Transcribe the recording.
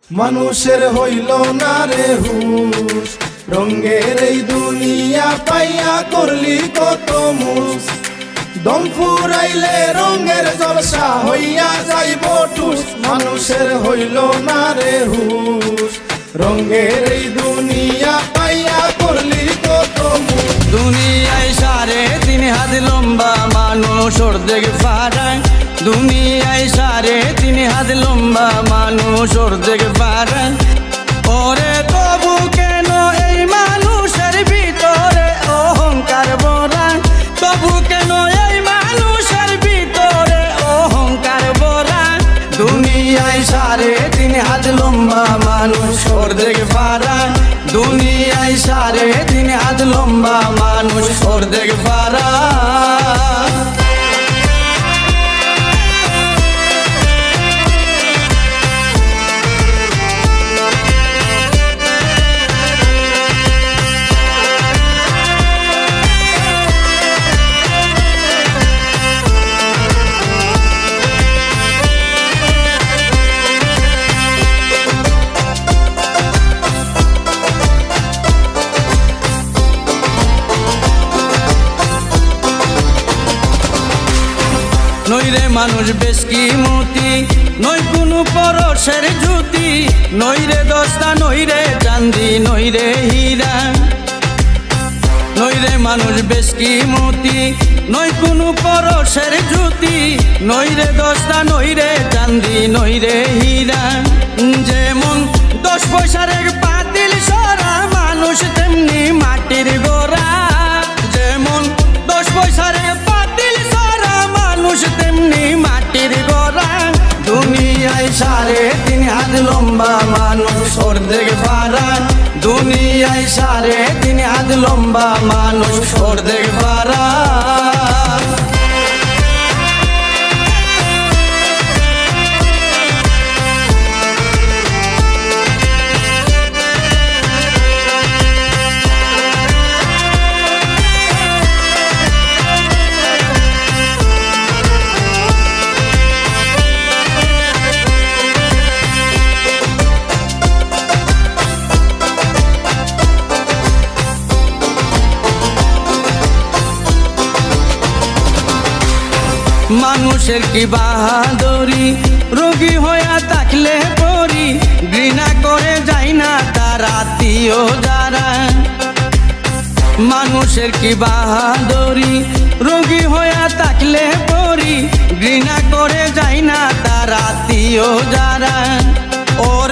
মানুষের হইল না রে হুশ, রঙের এই দুনিয়া পাইয়া করলি কত মুস। দম ফুরাইলে রঙের জলসা হইয়া যাইব টুস। মানুষের হইল না রে হুশ, রঙের এই দুনিয়া পাইয়া করলি কত মুস। দুনিয়ায় 3.5 হাত লম্বা মানুষ অর্ধেক ফারাক। দুনিয়ায় 3.5 হাত লম্বা মানুষ অর্ধেক ফারাক। ওরে তবু কেন এই মানুষের ভিতরে অহংকার ভরা? তবু কেন এই মানুষের ভিতরে অহংকার ভরা? দুনিয়ায় 3.5 হাত লম্বা মানুষ অর্ধেক ফারাক। দুনিয়ায় 3.5 হাত লম্বা মানুষ অর্ধেক ফারাক। নইরে মানুষ বেশ কি মতি, নই কোনো পরশের জ্যোতি। নইরে দস্তা, নইরে চান্দি, নইরে হীরা। নইরে মানুষ বেশ কি মতি, নই কোনো পরশের জ্যোতি। নইরে দস্তা, নইরে চান্দি, নইরে হীরা। যেমন 10 পয়সার এক পাতিল সরা মানুষ, তেমনি মাটির গোড়া। যেমন 10 পয়সার এক পাতিল সরা মানুষ, তেমনি মাটির গোড়া। দুনিয়ায় 3.5 হাত লম্বা মানুষ অর্ধেক ফারাক। দুনিয়ায় 3.5 হাত লম্বা মানুষ অর্ধেক ফারাক। মানুষের কি বাহাদুরি, রোগী হইয়া থাকলে পরি। ঘৃণা করে যাই না তার আত্মীয় যারা। মানুষের কি বাহাদুরি, রোগী হইয়া থাকলে পরি। ঘৃণা করে যাই না তার আত্মীয় যারা।